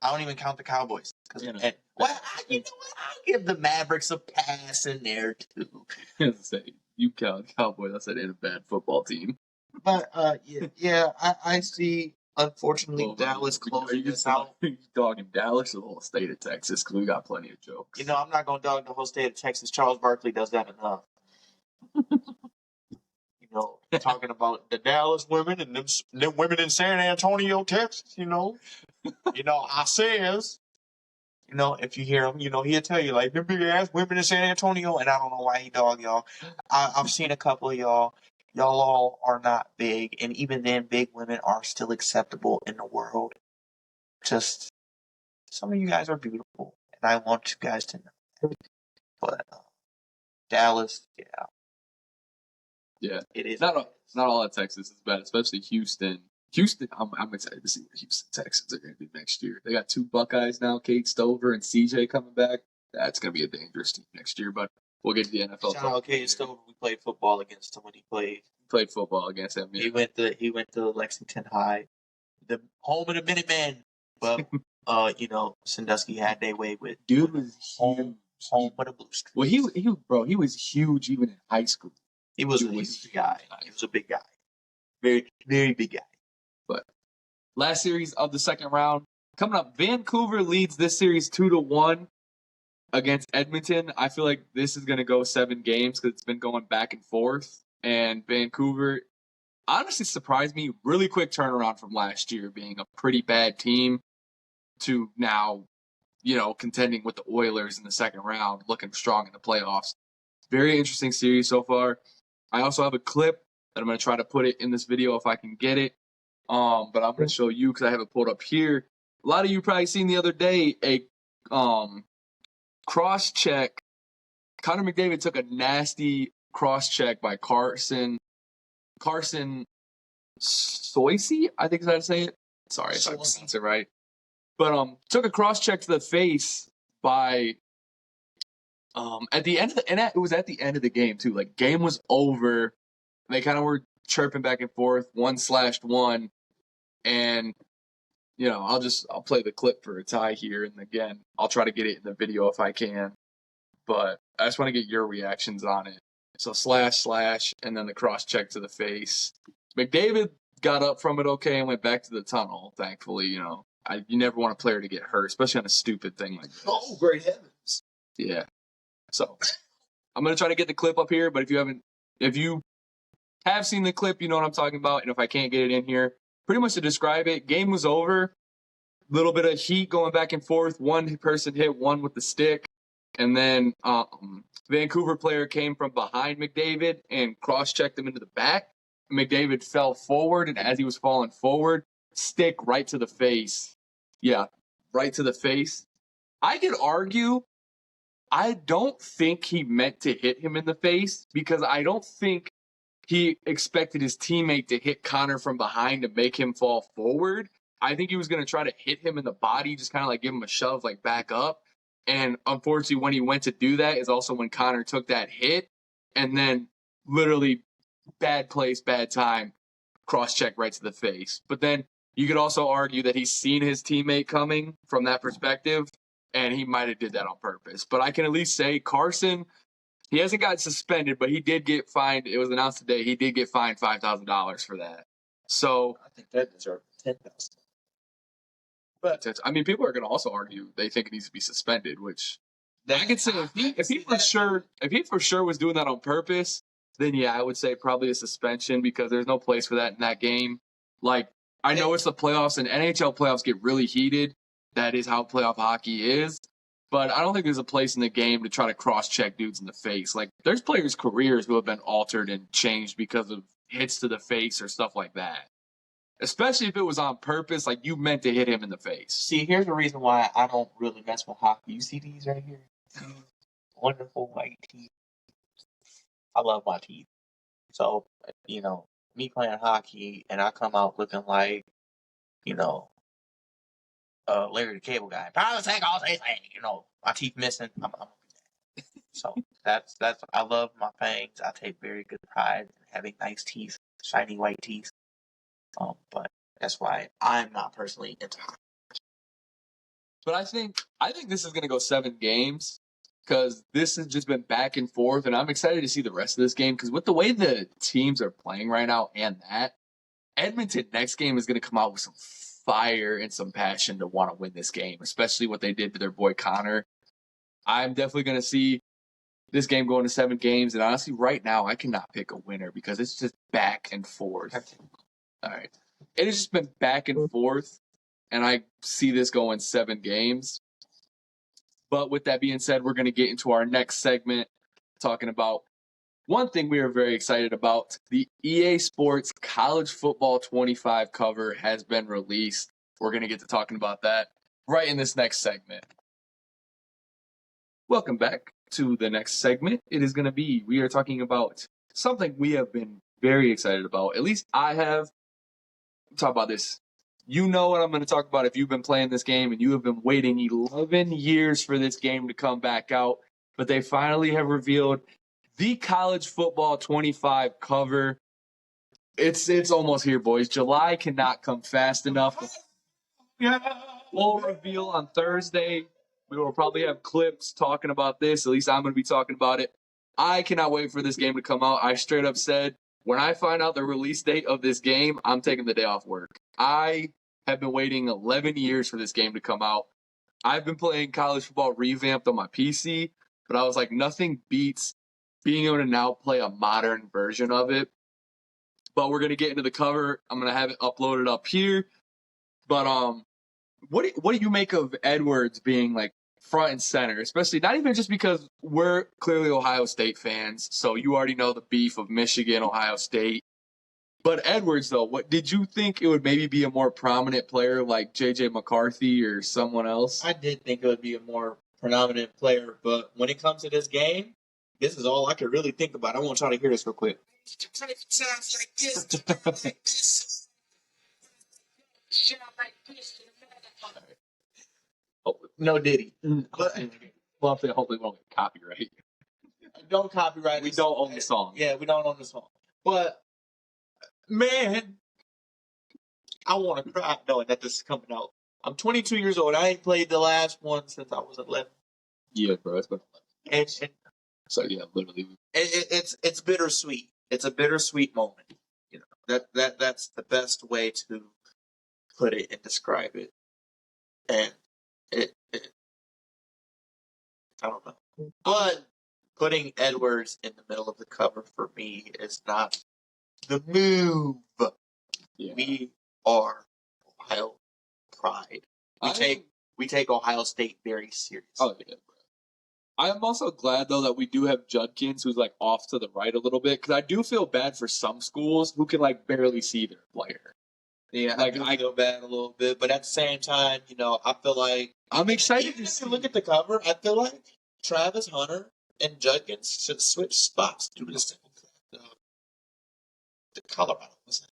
I don't even count the Cowboys. You know what? I'll give the Mavericks a pass in there too. You You Cowboys, I said, in a bad football team. But I see. Unfortunately, Well, Dallas are closing you this out. dogging Dallas or the whole state of Texas? Because we got plenty of jokes. You know, I'm not going to dog the whole state of Texas. Charles Barkley does that enough. You know, talking about the Dallas women and them women in San Antonio, Texas. I says. If you hear him, he'll tell you, like, them big ass women in San Antonio, and I don't know why he dog y'all. I've seen a couple of y'all. Y'all all are not big, and even then, big women are still acceptable in the world. Just, some of you guys are beautiful, and I want you guys to know. But Dallas, Yeah. it is. Not all of Texas is bad, especially Houston. Houston, I'm excited to see what Houston Texans are going to do next year. They got 2 Buckeyes now, Kate Stover and CJ coming back. That's going to be a dangerous team next year, but we'll get to the NFL. Shout out Kate Stover. We played football against him when he played football against him. Yeah. He went to Lexington High, the home of the Minutemen. But Sandusky had their way with dude was home with a blue streak. Well, he was huge even in high school. He was a guy. He was a big guy. Very, very big guy. But last series of the second round coming up, Vancouver leads this series 2-1 against Edmonton. I feel like this is going to go 7 games because it's been going back and forth. And Vancouver honestly surprised me. Really quick turnaround from last year being a pretty bad team to now, contending with the Oilers in the second round, looking strong in the playoffs. Very interesting series so far. I also have a clip that I'm going to try to put it in this video if I can get it. But I'm going to show you because I have it pulled up here. A lot of you probably seen the other day a cross check. Connor McDavid took a nasty cross check by Carson Soisy, I think is how to say it. Sorry if I pronounced it right. But took a cross check to the face by at the end of it was at the end of the game too. Like, game was over. They kind of were chirping back and forth, 1/1, and I'll play the clip for Itai here, and again, I'll try to get it in the video if I can. But I just want to get your reactions on it. So // and then the cross check to the face. McDavid got up from it okay and went back to the tunnel. Thankfully, you never want a player to get hurt, especially on a stupid thing like this. Oh, great heavens! Yeah. So I'm gonna try to get the clip up here, but if you have seen the clip, you know what I'm talking about. And if I can't get it in here, pretty much to describe it, game was over. Little bit of heat going back and forth. One person hit one with the stick, and then Vancouver player came from behind McDavid and cross-checked him into the back. McDavid fell forward, and as he was falling forward, stick right to the face. Yeah, right to the face. I could argue I don't think he meant to hit him in the face because I don't think he expected his teammate to hit Connor from behind to make him fall forward. I think he was going to try to hit him in the body, just kind of like give him a shove, like back up. And unfortunately, when he went to do that is also when Connor took that hit. And then literally bad place, bad time, cross-check right to the face. But then you could also argue that he's seen his teammate coming from that perspective, and he might have did that on purpose. But I can at least say Carson, he hasn't got suspended, but he did get fined. It was announced today. He did get fined $5,000 for that. So I think that deserved $10,000. But people are going to also argue they think it needs to be suspended, which I could say if he for sure was doing that on purpose, then yeah, I would say probably a suspension because there's no place for that in that game. Like, I know it's the playoffs and NHL playoffs get really heated. That is how playoff hockey is. But I don't think there's a place in the game to try to cross-check dudes in the face. Like, there's players' careers who have been altered and changed because of hits to the face or stuff like that. Especially if it was on purpose, like you meant to hit him in the face. See, here's the reason why I don't really mess with hockey. You see these right here? Wonderful white teeth. I love my teeth. So, me playing hockey and I come out looking like, Larry the Cable Guy. My teeth missing. I'm so that's I love my fangs. I take very good pride in having nice teeth, shiny white teeth. But that's why I'm not personally into hockey. But I think this is gonna go 7 games. because this has just been back and forth, and I'm excited to see the rest of this game because with the way the teams are playing right now and that, Edmonton next game is going to come out with some fire and some passion to want to win this game, especially what they did to their boy Connor. I'm definitely going to see this game going to 7 games, and honestly, right now, I cannot pick a winner because it's just back and forth. All right. It has just been back and forth, and I see this going 7 games. But with that being said, we're going to get into our next segment talking about one thing we are very excited about. The EA Sports College Football 25 cover has been released. We're going to get to talking about that right in this next segment. Welcome back to the next segment. It is going to be, we are talking about something we have been very excited about. At least I have. Talk about this. You know what I'm going to talk about if you've been playing this game and you have been waiting 11 years for this game to come back out, but they finally have revealed the College Football 25 cover. It's almost here, boys. July cannot come fast enough. We'll reveal on Thursday. We will probably have clips talking about this. At least I'm going to be talking about it. I cannot wait for this game to come out. I straight up said, when I find out the release date of this game, I'm taking the day off work. I have been waiting 11 years for this game to come out. I've been playing college football revamped on my PC, but I was like, nothing beats being able to now play a modern version of it. But we're going to get into the cover. I'm going to have it uploaded up here. But what do you make of Edwards being like front and center, especially not even just because we're clearly Ohio State fans, so you already know the beef of Michigan, Ohio State. But Edwards, though, what did you think it would maybe be a more prominent player like J.J. McCarthy or someone else? I did think it would be a more predominant player, but when it comes to this game, this is all I could really think about. I want y'all to hear this real quick. Oh, no Diddy. But, Well, hopefully we won't get copyright. Don't copyright. We don't own the song. Yeah, we don't own the song. But, man, I want to cry knowing that this is coming out. I'm 22 years old. I ain't played the last one since I was 11. Yeah, bro. It's been 11. And so, yeah, literally. It's bittersweet. It's a bittersweet moment. You know, that's the best way to put it and describe it. And it I don't know. But putting Edwards in the middle of the cover for me is not the move. Yeah. We are Ohio pride. We take Ohio State very seriously. Oh, yeah, bro. I'm also glad, though, that we do have Judkins, who's, like, off to the right a little bit, because I do feel bad for some schools who can, like, barely see their player. Yeah, like, I feel bad a little bit, but at the same time, you know, I feel like I'm excited to see. Look at the cover. I feel like Travis Hunter and Judkins should switch spots due to this. The Colorado wasn't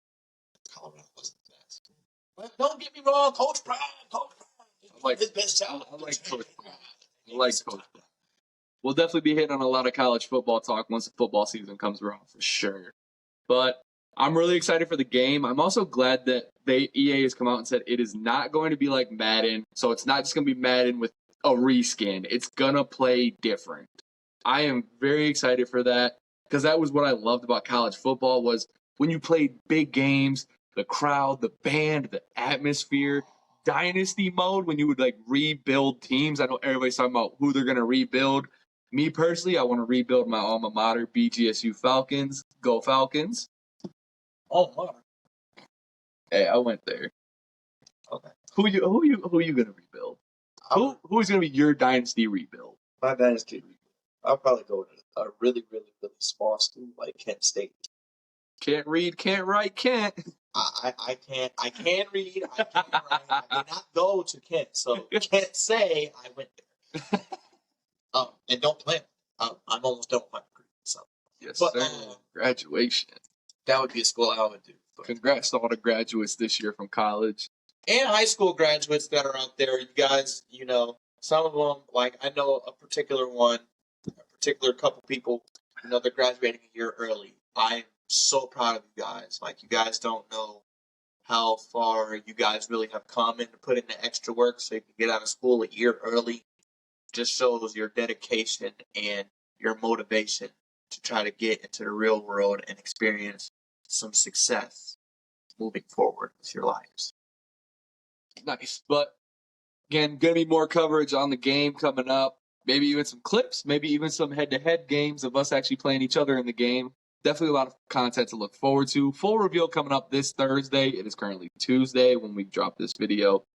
the best. But don't get me wrong, Coach Prime. Like his best job. I like Coach Prime. We'll definitely be hitting on a lot of college football talk once the football season comes around for sure. But I'm really excited for the game. I'm also glad that EA has come out and said it is not going to be like Madden. So it's not just going to be Madden with a reskin. It's going to play different. I am very excited for that because that was what I loved about college football was when you played big games, the crowd, the band, the atmosphere, dynasty mode when you would like rebuild teams. I know everybody's talking about who they're going to rebuild. Me personally, I want to rebuild my alma mater, BGSU Falcons. Go Falcons. Oh, wow. Hey, I went there. Okay. Who you gonna rebuild? Who's gonna be your dynasty rebuild? My dynasty rebuild. I'll probably go to a really, really, really small school like Kent State. Can't read, can't write, can't. I can't read, I can't write. I did not go to Kent, so can't say I went there. And don't plan. I'm almost done with my degree, so. Yes, sir. Graduation. That would be a school I would do. But. Congrats to all the graduates this year from college. And high school graduates that are out there. You guys, you know, some of them, like I know a particular couple people, you know, they're graduating a year early. I'm so proud of you guys. Like, you guys don't know how far you guys really have come and put in the extra work so you can get out of school a year early. just shows your dedication and your motivation to try to get into the real world and experience some success moving forward with your lives. Nice. But again, going to be more coverage on the game coming up. Maybe even some clips, maybe even some head-to-head games of us actually playing each other in the game. Definitely a lot of content to look forward to. Full reveal coming up this Thursday. It is currently Tuesday when we drop this video.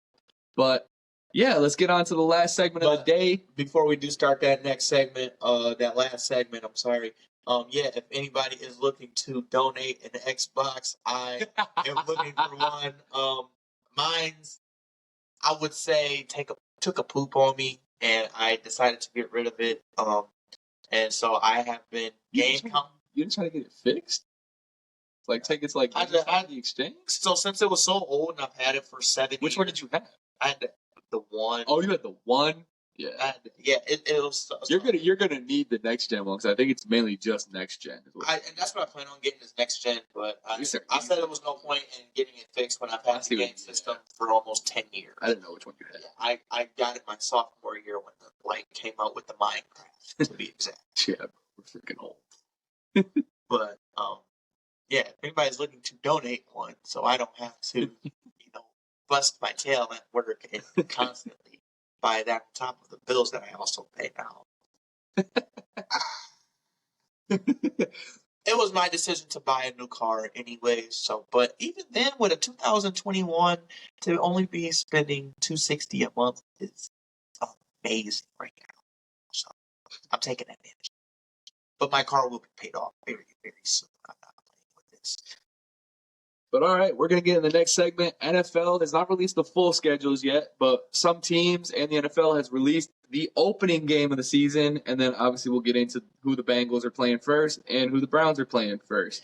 But yeah, let's get on to the last segment of the day. Before we do start that next segment, that last segment, I'm sorry. If anybody is looking to donate an Xbox, I am looking for one. Mine's, I would say, took a poop on me, and I decided to get rid of it. And so I have been You didn't try to get it fixed? Like take it to like the exchange? So since it was so old and I've had it for 7 years. Which one did you have? I had the one. Oh, you had the one? Yeah. It was. You're gonna need the next gen one because I think it's mainly just next gen. And that's what I plan on getting is next gen. But I said there was no point in getting it fixed when I've had the game system for almost 10 years. I didn't know which one you had. Yeah, I got it my sophomore year when the came out with the Minecraft to be exact. Yeah, we're freaking old. But if anybody's looking to donate one, so I don't have to bust my tail at work and constantly buy that on top of the bills that I also pay now. It was my decision to buy a new car anyway. So, but even then, with a 2021, to only be spending $260 a month is amazing right now. So I'm taking advantage. But my car will be paid off very, very soon. I'm not playing with this. But all right, we're going to get in the next segment. NFL has not released the full schedules yet, but some teams and the NFL has released the opening game of the season. And then obviously we'll get into who the Bengals are playing first and who the Browns are playing first.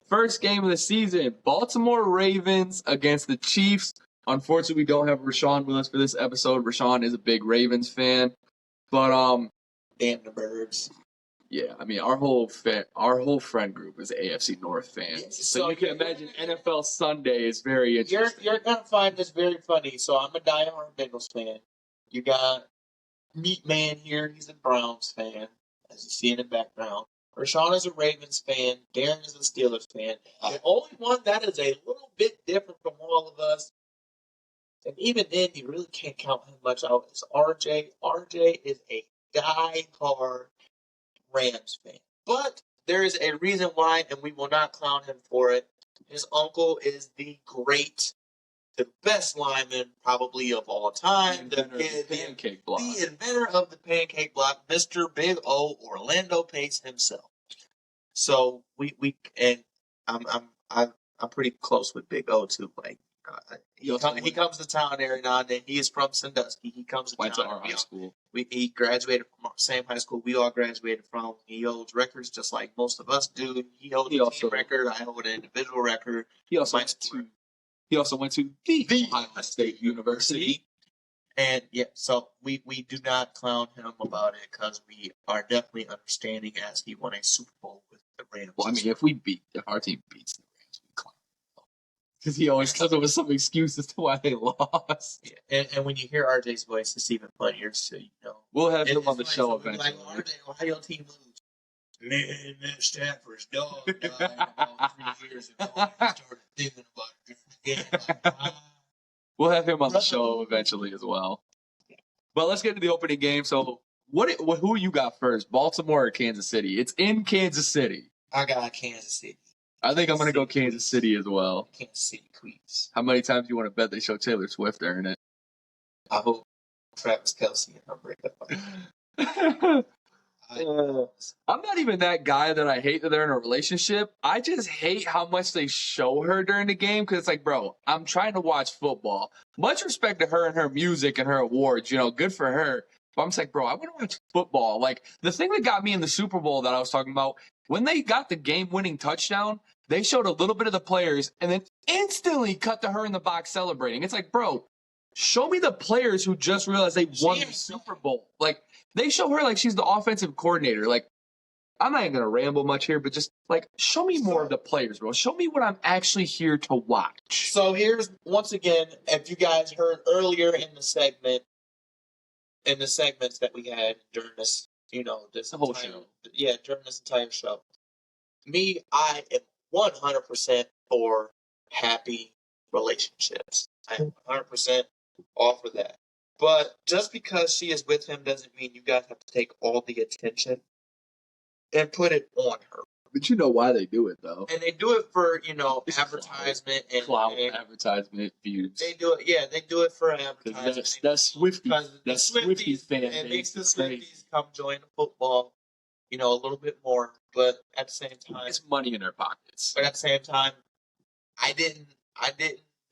First game of the season, Baltimore Ravens against the Chiefs. Unfortunately, we don't have Rashawn with us for this episode. Rashawn is a big Ravens fan. But damn the birds. Yeah, I mean, our whole friend group is AFC North fans. Yeah, so you can imagine NFL Sunday is very interesting. You're going to find this very funny. So I'm a diehard Bengals fan. You got Meat Man here. He's a Browns fan, as you see in the background. Rashawn is a Ravens fan. Darren is a Steelers fan. The only one that is a little bit different from all of us, and even then you really can't count him much out, is RJ. RJ is a diehard Rams fan. But there is a reason why, and we will not clown him for it. His uncle is the best lineman probably of all time. The pancake block. The inventor of the pancake block, Mr. Big O, Orlando Pace himself. So I'm pretty close with Big O too. Like he comes to town every now and then. He is from Sandusky. He comes to went town. To our high school. He graduated from our same high school we all graduated from. He holds records just like most of us do. He holds a team record. I hold an individual record. He also went to the Ohio State University. And so we do not clown him about it because we are definitely understanding as he won a Super Bowl with the Rams. Well, I mean, if our team beats the Rams, we clown him. Because he always comes up with some excuse as to why they lost. Yeah. And when you hear RJ's voice, it's even funnier, so you know. We'll have him on the show eventually. Like, RJ, why your team lose? Man, Matt Stafford's dog died about 3 years ago. I started thinking about it again. We'll have him on the show eventually as well. But let's get to the opening game. So, who you got first, Baltimore or Kansas City? It's in Kansas City. I got Kansas City. I think I'm going to go Kansas City as well. Kansas City Queens. How many times do you want to bet they show Taylor Swift during it? I hope Travis Kelce and her break up. I'm not even that guy that I hate that they're in a relationship. I just hate how much they show her during the game because it's like, bro, I'm trying to watch football. Much respect to her and her music and her awards, good for her. But I'm just like, bro, I want to watch football. Like, the thing that got me in the Super Bowl that I was talking about, when they got the game-winning touchdown, they showed a little bit of the players and then instantly cut to her in the box celebrating. It's like, bro, show me the players who just realized they won the Super Bowl. Like, they show her like she's the offensive coordinator. Like, I'm not even going to ramble much here, but just, like, show me more of the players, bro. Show me what I'm actually here to watch. So here's, once again, if you guys heard earlier in the segment, in the segments that we had during this, this whole entire show. Yeah, during this entire show. Me, I am 100% for happy relationships. I am 100% all for that. But just because she is with him doesn't mean you guys have to take all the attention and put it on her. But you know why they do it, though. And they do it for, It's advertisement and clout, advertisement, views. They do it, they do it for advertisement. That's Swifty. That's Swifty fan base. It makes the Swifties come join the football, a little bit more. But at the same time, it's money in their pockets. But at the same time, I didn't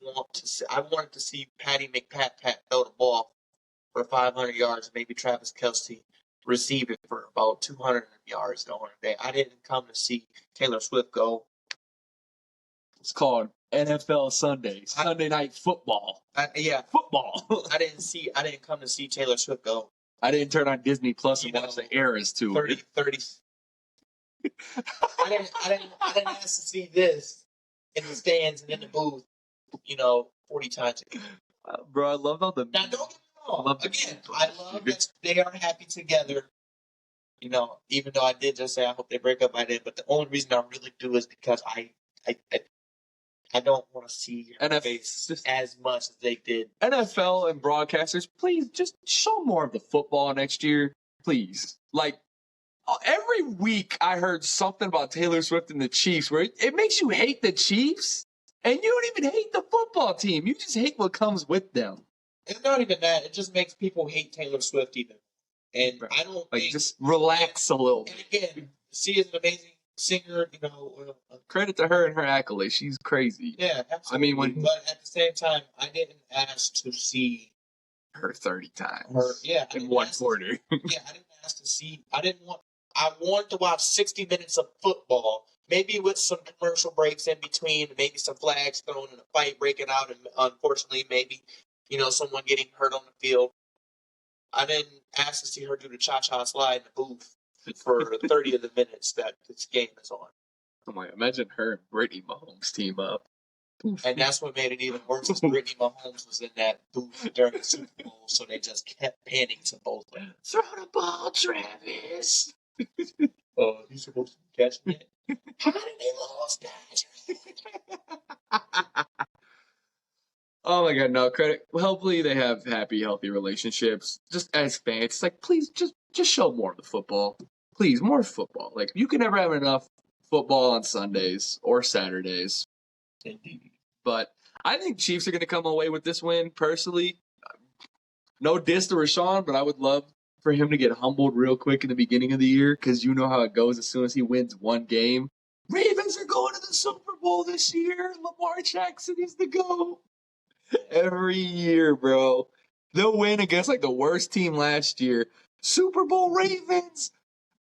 want to see. I wanted to see Patty McPat throw the ball for 500 yards, maybe Travis Kelce receive it for about 200 yards on a day. I didn't come to see Taylor Swift go. It's called NFL Sunday, Sunday Night Football. Football. I didn't come to see Taylor Swift go. I didn't turn on Disney Plus and watch the Eras too. 30. I didn't ask to see this in the stands and in the booth, 40 times again. Bro, I love how the... Now, don't get me wrong. Again, I love that they are happy together. Even though I did just say I hope they break up, I did. But the only reason I really do is because I don't want to see her face as much as they did. NFL and broadcasters, please just show more of the football next year. Please. Like, every week I heard something about Taylor Swift and the Chiefs where it makes you hate the Chiefs. And you don't even hate the football team. You just hate what comes with them. It's not even that. It just makes people hate Taylor Swift even. And I don't think... just relax a little. And again, she is an amazing singer, Credit to her and her accolades. She's crazy. Yeah, absolutely. But at the same time, I didn't ask to see her 30 times. In one quarter. I didn't ask to see. I wanted to watch 60 minutes of football, maybe with some commercial breaks in between, maybe some flags thrown and a fight breaking out, and unfortunately, maybe, someone getting hurt on the field. I didn't ask to see her do the cha-cha slide in the booth for 30 of the minutes that this game is on. Oh my! Imagine her and Brittany Mahomes team up. And that's what made it even worse. Is Brittany Mahomes was in that booth during the Super Bowl, so they just kept panning to both of them. Throw the ball, Travis. He's supposed to be catching it. How did they lose that? Oh my God, no credit. Well, hopefully they have happy, healthy relationships. Just as fans, it's like, please just show more of the football. Please, more football. Like, you can never have enough football on Sundays or Saturdays. Indeed. But I think Chiefs are going to come away with this win, personally. No diss to Rashawn, but I would love for him to get humbled real quick in the beginning of the year, because you know how it goes as soon as he wins one game. Ravens are going to the Super Bowl this year. Lamar Jackson is the GOAT. Every year, bro. They'll win against like the worst team last year. Super Bowl Ravens.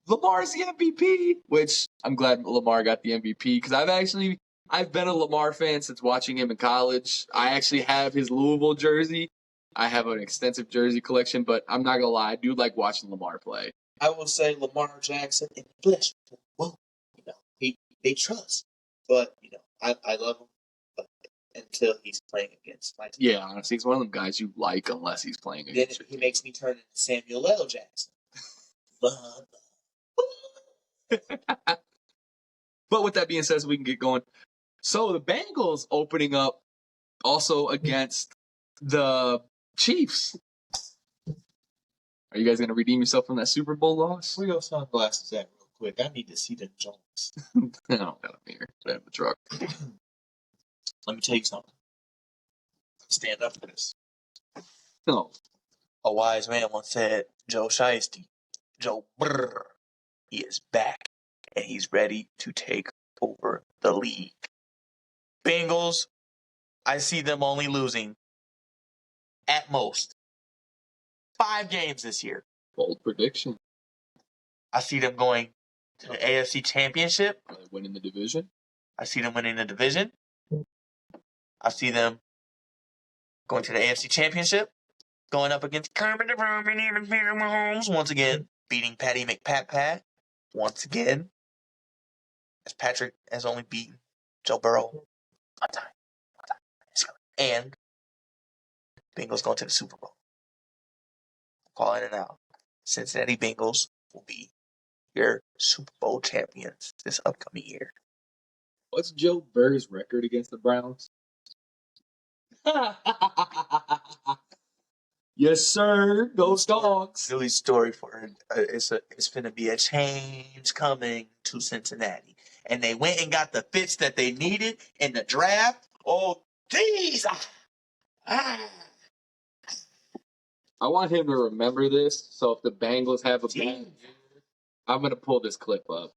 Lamar's the MVP, which I'm glad Lamar got the MVP, because I've been a Lamar fan since watching him in college. I actually have his Louisville jersey. I have an extensive jersey collection, but I'm not gonna lie, I do like watching Lamar play. I will say Lamar Jackson in the flesh. Well, they trust, but I love him. But until he's playing against my team. Yeah, honestly, he's one of them guys you like unless he's playing against. Then he makes me turn into Samuel L. Jackson. But with that being said, so we can get going. So the Bengals opening up also against the Chiefs. Are you guys going to redeem yourself from that Super Bowl loss? Where your sunglasses at real quick? I need to see the joints. I don't got them here. I have the truck. Let me tell you something. Stand up for this. No. A wise man once said, Joe Shiesty, Joe Brrr, he is back, and he's ready to take over the league. Bengals, I see them only losing, at most, 5 games this year. Bold prediction. I see them going to the AFC Championship. Are they winning the division? I see them winning the division. I see them going to the AFC Championship, going up against Kermit the Frog and even Peter Mahomes once again, beating Patty McPat once again, as Patrick has only beaten Joe Burrow one time. And Bengals going to the Super Bowl. calling it out. Cincinnati Bengals will be your Super Bowl champions this upcoming year. What's Joe Burrow's record against the Browns? Yes, sir. Those dogs. Really story for it's going to be a change coming to Cincinnati, and they went and got the fits that they needed in the draft. Oh, jeez! I want him to remember this. So if the Bengals have a bad year, I'm gonna pull this clip up.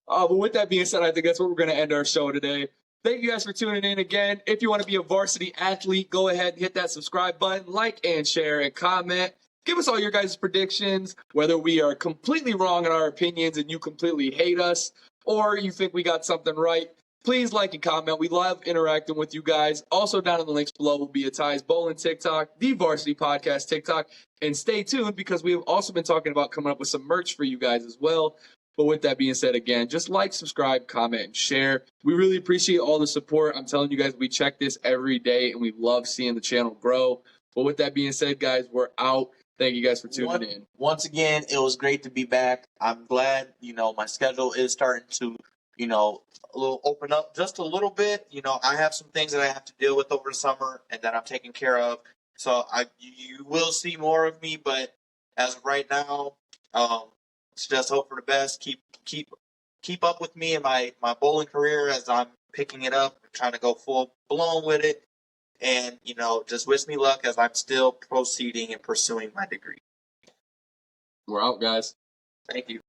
But with that being said, I think that's where we're going to end our show today. Thank you guys for tuning in again. If you want to be a varsity athlete, go ahead and hit that subscribe button, like and share and comment. Give us all your guys' predictions, whether we are completely wrong in our opinions and you completely hate us, or you think we got something right. Please like and comment. We love interacting with you guys. Also, down in the links below will be Itai's Bowling TikTok, the Varsity Podcast TikTok. And stay tuned because we have also been talking about coming up with some merch for you guys as well. But with that being said, again, just like, subscribe, comment, and share. We really appreciate all the support. I'm telling you guys, we check this every day, and we love seeing the channel grow. But with that being said, guys, we're out. Thank you guys for tuning in. Once again, it was great to be back. I'm glad, my schedule is starting to, open up just a little bit. I have some things that I have to deal with over the summer and that I'm taking care of. So you will see more of me, but as of right now, just hope for the best. Keep up with me in my bowling career as I'm picking it up and trying to go full blown with it. And, just wish me luck as I'm still proceeding and pursuing my degree. We're out, guys. Thank you.